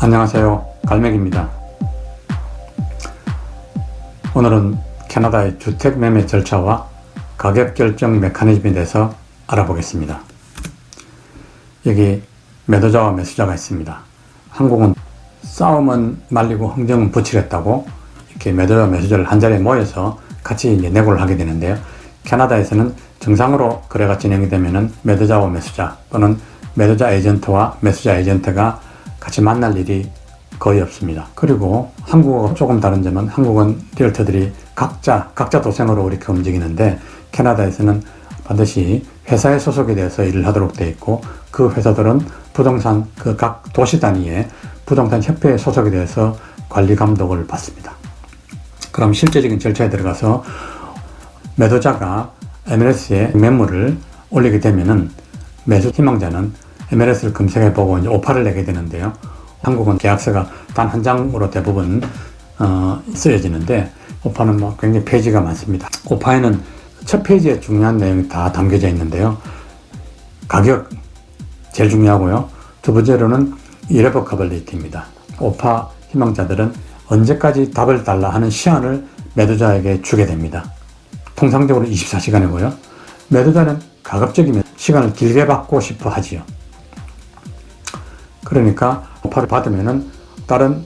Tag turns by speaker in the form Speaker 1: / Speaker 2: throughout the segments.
Speaker 1: 안녕하세요, 갈맥입니다. 오늘은 캐나다의 주택 매매 절차와 가격 결정 메커니즘에 대해서 알아보겠습니다. 여기 매도자와 매수자가 있습니다. 한국은 싸움은 말리고 흥정은 붙이랬다고 이렇게 매도자 매수자를 한자리에 모여서 같이 이제 내고를 하게 되는데요. 캐나다에서는 정상으로 거래가 진행이 되면은 매도자와 매수자 또는 매도자 에이전트와 매수자 에이전트가 같이 만날 일이 거의 없습니다. 그리고 한국하고 조금 다른 점은 한국은 리얼터들이 각자 도생으로 이렇게 움직이는데 캐나다에서는 반드시 회사에 소속이 되어서 일을 하도록 되어 있고 그 회사들은 부동산 그 각 도시 단위의 부동산 협회에 소속이 되어서 관리 감독을 받습니다. 그럼 실제적인 절차에 들어가서 매도자가 MLS에 매물을 올리게 되면은 매수 희망자는 MLS를 검색해보고 이제 오파를 내게 되는데요. 한국은 계약서가 단 한 장으로 대부분 쓰여지는데 오파는 뭐 굉장히 페이지가 많습니다. 오파에는 첫 페이지에 중요한 내용이 다 담겨져 있는데요. 가격 제일 중요하고요. 두 번째로는 irrevocability입니다. 오파 희망자들은 언제까지 답을 달라 하는 시한을 매도자에게 주게 됩니다. 통상적으로 24시간이고요. 매도자는 가급적이면 시간을 길게 받고 싶어 하지요. 그러니까 오파를 받으면은 다른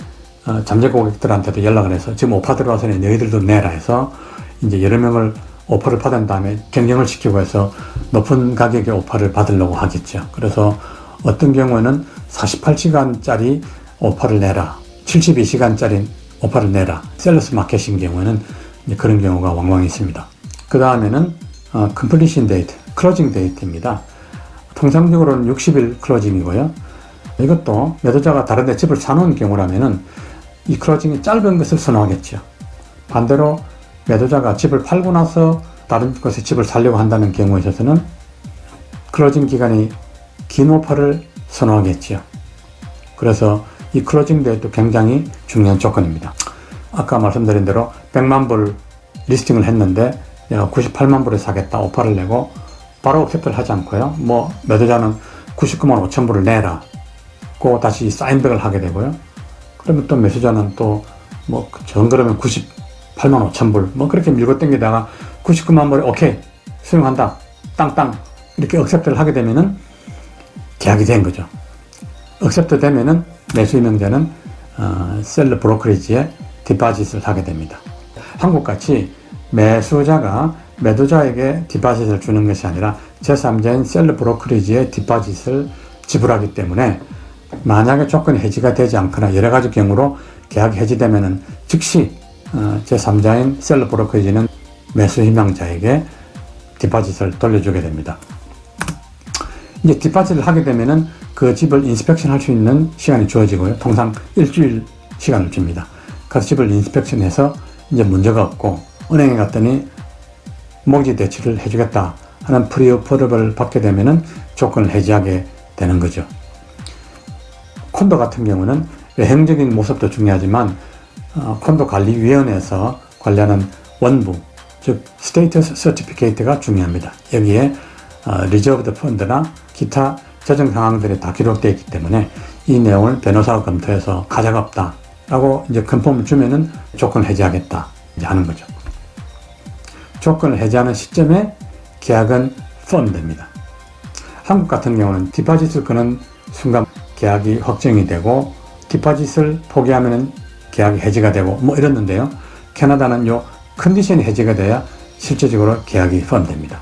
Speaker 1: 잠재 고객들한테도 연락을 해서 지금 오파 들어와서는 너희들도 내라 해서 이제 여러 명을 오퍼를 받은 다음에 경쟁을 시키고 해서 높은 가격의 오퍼를 받으려고 하겠죠. 그래서 어떤 경우에는 48시간짜리 오퍼를 내라, 72시간짜리 오퍼를 내라, 셀러스 마켓인 경우에는 이제 그런 경우가 왕왕 있습니다. 그 다음에는 completion date, closing date입니다. 통상적으로는 60일 클로징이고요. 이것도 매도자가 다른 데 집을 사놓은 경우라면은 이 클로징이 짧은 것을 선호하겠죠. 반대로 매도자가 집을 팔고 나서 다른 곳에 집을 살려고 한다는 경우에 있어서는 클로징 기간이 긴 오퍼를 선호하겠죠. 그래서 이 클로징 데이트도 굉장히 중요한 조건입니다. 아까 말씀드린 대로 100만 불 리스팅을 했는데 내가 98만 불에 사겠다 오퍼를 내고 바로 액셉트를 하지 않고요. 뭐 매도자는 99만 5천 불을 내라 고 다시 사인백을 하게 되고요. 그러면 또 매수자는 또 뭐 정그러면 98만 5천 불 뭐 그렇게 밀고 당기다가 99만 불에 오케이 수용한다 땅땅 이렇게 액셉트를 하게 되면은 계약이 된 거죠. 액셉트 되면은 매수 임명자는 셀러 브로커리지에 디파짓을 하게 됩니다. 한국같이 매수자가 매도자에게 디파짓을 주는 것이 아니라 제3자인 셀러 브로커리지에 디파짓을 지불하기 때문에 만약에 조건이 해지가 되지 않거나 여러 가지 경우로 계약이 해지되면은 즉시 제3자인 셀러 브로커리지는 매수 희망자에게 디파짓을 돌려주게 됩니다. 이제 디파짓을 하게 되면은 그 집을 인스펙션 할 수 있는 시간이 주어지고요. 통상 일주일 시간을 줍니다. 그 집을 인스펙션해서 이제 문제가 없고 은행에 갔더니 모기지 대출을 해주겠다 하는 프리어프로를 받게 되면은 조건을 해지하게 되는 거죠. 콘도 같은 경우는 외형적인 모습도 중요하지만 콘도 관리위원회에서 관리하는 원부, 즉 스테이터스 서티피케이트가 중요합니다. 여기에 리저브드 펀드나 기타 재정 상황들이 다 기록되어 있기 때문에 이 내용을 변호사가 검토해서 가자가 없다 라고 이제 컨펌을 주면은 조건을 해지하겠다 이제 하는 거죠. 조건을 해지하는 시점에 계약은 펀드입니다. 한국 같은 경우는 디파짓을 거는 순간 계약이 확정이 되고 디파짓을 포기하면 계약이 해지가 되고 뭐 이랬는데요. 캐나다는 요 컨디션이 해지가 돼야 실제적으로 계약이 펀드입니다.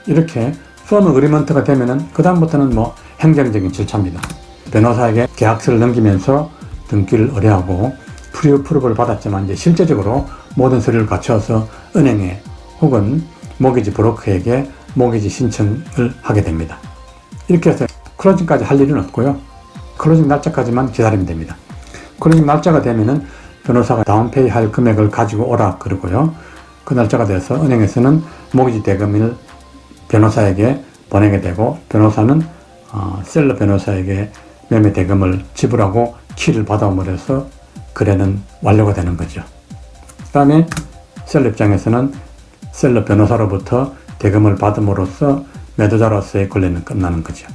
Speaker 1: 이렇게 펀드 어그리먼트가 되면은 그 다음부터는 뭐 행정적인 절차입니다. 변호사에게 계약서를 넘기면서 등기를 의뢰하고 프리어프로브를 받았지만 이제 실제적으로 모든 서류를 갖춰서 은행에 혹은 모기지 브로커에게 모기지 신청을 하게 됩니다. 이렇게 해서 클로징까지 할 일은 없고요. 클로징 날짜까지만 기다리면 됩니다. 클로징 날짜가 되면은 변호사가 다운페이 할 금액을 가지고 오라 그러고요. 그 날짜가 돼서 은행에서는 모기지 대금을 변호사에게 보내게 되고 변호사는 셀러 변호사에게 매매 대금을 지불하고 키를 받아오므로써 거래는 완료가 되는 거죠. 그 다음에 셀러 입장에서는 셀러 변호사로부터 대금을 받음으로써 매도자로서의 권리는 끝나는 거죠.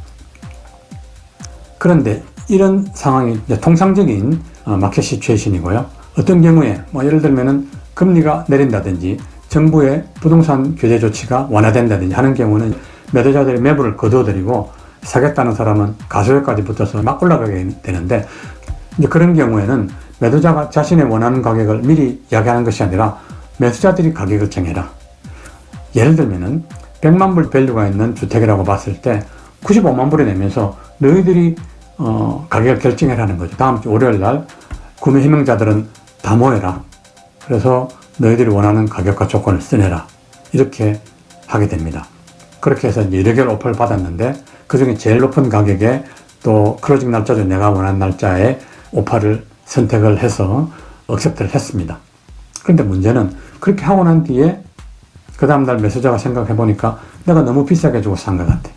Speaker 1: 그런데 이런 상황이 이제 통상적인 마켓 시츄에이션이고요. 어떤 경우에 예를 들면은 금리가 내린다든지 정부의 부동산 규제 조치가 완화된다든지 하는 경우는 매도자들이 매물을 거두어들이고 사겠다는 사람은 가소유까지 붙어서 막 올라가게 되는데, 이제 그런 경우에는 매도자가 자신의 원하는 가격을 미리 이야기하는 것이 아니라 매수자들이 가격을 정해라. 예를 들면은 100만 불 밸류가 있는 주택이라고 봤을 때 95만 불에 내면서 너희들이 가격을 결정해라는 거죠. 다음 주 월요일 날 구매 희망자들은 다 모여라. 그래서 너희들이 원하는 가격과 조건을 써내라. 이렇게 하게 됩니다. 그렇게 해서 여러 개를 오퍼를 받았는데 그중에 제일 높은 가격에 또 클로징 날짜도 내가 원하는 날짜에 오퍼를 선택을 해서 억셉트를 했습니다. 그런데 문제는 그렇게 하고 난 뒤에 그 다음날 매수자가 생각해 보니까 내가 너무 비싸게 주고 산 것 같아.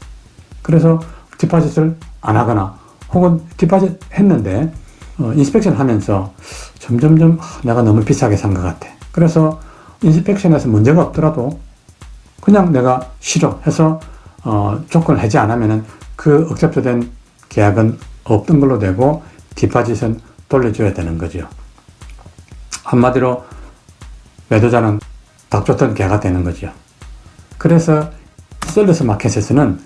Speaker 1: 그래서 디파짓을 안 하거나 혹은 디파짓 했는데 인스펙션 하면서 점점점 내가 너무 비싸게 산 것 같아. 그래서 인스펙션에서 문제가 없더라도 그냥 내가 싫어 해서 조건을 해지 안 하면은 그 억셉트된 계약은 없던 걸로 되고 디파짓은 돌려줘야 되는 거죠. 한마디로 매도자는 닥쳤던 개가 되는 거죠. 그래서 셀러스 마켓에서는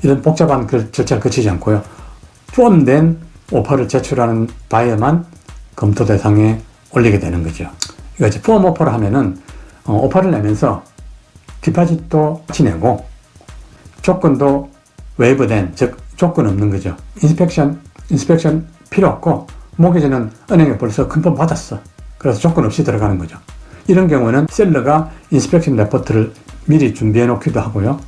Speaker 1: 이런 복잡한 절차를 거치지 않고요. 폼된 오퍼를 제출하는 바이어만 검토 대상에 올리게 되는 거죠. 이거 폼 오퍼를 하면은 오퍼를 내면서 디파짓도 같이 내고 조건도 웨이브된, 즉 조건 없는 거죠. 인스펙션 필요 없고 모기지는 은행에 벌써 큰 돈 받았어. 그래서 조건 없이 들어가는 거죠. 이런 경우는 셀러가 인스펙션 레포트를 미리 준비해 놓기도 하고요.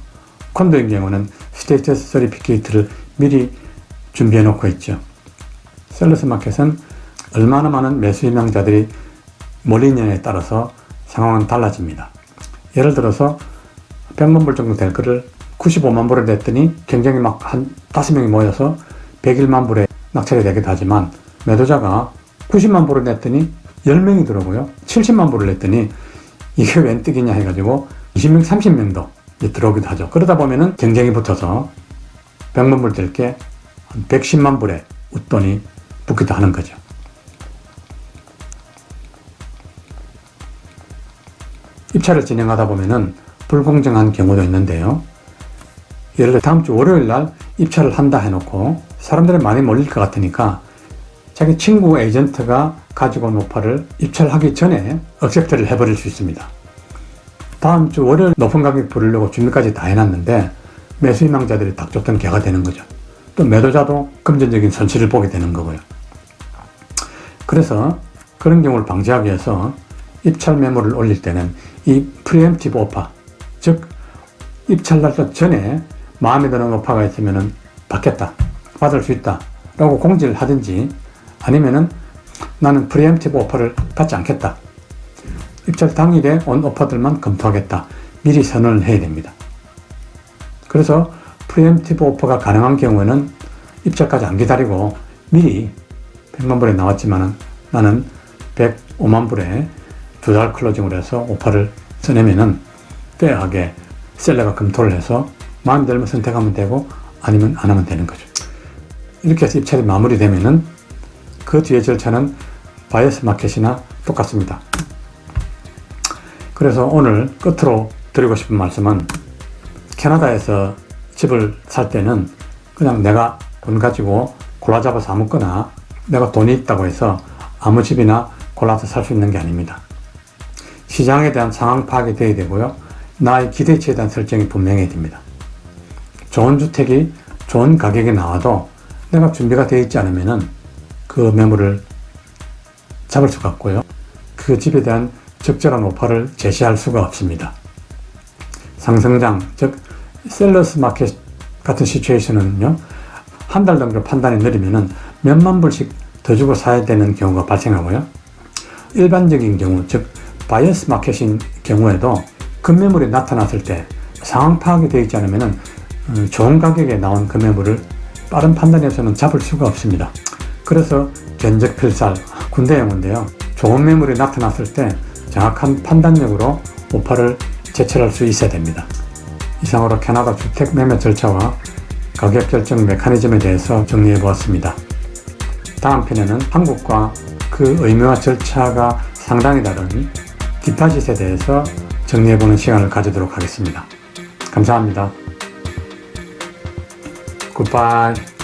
Speaker 1: 콘도인 경우는 스테이터스 서티피케이트를 미리 준비해 놓고 있죠. 셀러스 마켓은 얼마나 많은 매수 희망자들이 몰리느냐에 따라서 상황은 달라집니다. 예를 들어서 100만 불 정도 될 거를 95만 불을 냈더니 경쟁이 막 한 5명이 모여서 101만 불에 낙찰이 되기도 하지만 매도자가 90만 불을 냈더니 10명이 들어오고요. 70만 불을 냈더니 이게 웬 뜨기냐 해가지고 20명, 30명도 들어오기도 하죠. 그러다 보면은 경쟁이 붙어서 100만 불 될 게 110만 불에 웃돈이 붙기도 하는 거죠. 입찰을 진행하다 보면은 불공정한 경우도 있는데요. 예를 들어 다음 주 월요일 날 입찰을 한다 해놓고 사람들이 많이 몰릴 것 같으니까 자기 친구 에이전트가 가지고 온 오퍼를 입찰하기 전에 억셉트를 해버릴 수 있습니다. 다음 주 월요일 높은 가격 부르려고 준비까지 다 해놨는데 매수 희망자들이 닥쳤던 개가 되는 거죠. 또 매도자도 금전적인 손실을 보게 되는 거고요. 그래서 그런 경우를 방지하기 위해서 입찰 매물을 올릴 때는 이 프리엠티브 오퍼, 즉 입찰 날짜 전에 마음에 드는 오퍼가 있으면 받겠다, 받을 수 있다 라고 공지를 하든지 아니면은 나는 프리엠티브 오퍼를 받지 않겠다, 입찰 당일에 온 오퍼들만 검토하겠다, 미리 선언을 해야 됩니다. 그래서 프리엠티브 오퍼가 가능한 경우에는 입찰까지 안 기다리고 미리 100만 불에 나왔지만은 나는 105만 불에 2달 클로징을 해서 오퍼를 써내면은 빼하게 셀러가 검토를 해서 마음에 들면 선택하면 되고 아니면 안 하면 되는 거죠. 이렇게 해서 입찰이 마무리되면은 그 뒤에 절차는 바이어스 마켓이나 똑같습니다. 그래서 오늘 끝으로 드리고 싶은 말씀은 캐나다에서 집을 살 때는 그냥 내가 돈 가지고 골라 잡아서 아무거나 내가 돈이 있다고 해서 아무 집이나 골라서 살 수 있는 게 아닙니다. 시장에 대한 상황 파악이 되어야 되고요. 나의 기대치에 대한 설정이 분명해야 됩니다. 좋은 주택이 좋은 가격에 나와도 내가 준비가 되어 있지 않으면은 그 매물을 잡을 수가 없고요. 그 집에 대한 적절한 오퍼를 제시할 수가 없습니다. 상승장, 즉 셀러스 마켓 같은 시츄에이션은요, 한 달 정도 판단이 느리면은 몇만 불씩 더 주고 사야 되는 경우가 발생하고요. 일반적인 경우, 즉 바이어스 마켓인 경우에도 급매물이 나타났을 때 상황 파악이 되어 있지 않으면은 좋은 가격에 나온 급매물을 빠른 판단에서는 잡을 수가 없습니다. 그래서 견적필살, 군대용어인데요. 좋은 매물이 나타났을 때 정확한 판단력으로 오퍼를 제출할 수 있어야 됩니다. 이상으로 캐나다 주택 매매 절차와 가격 결정 메커니즘에 대해서 정리해 보았습니다. 다음 편에는 한국과 그 의무와 절차가 상당히 다른 디파짓에 대해서 정리해보는 시간을 가지도록 하겠습니다. 감사합니다. 굿바이.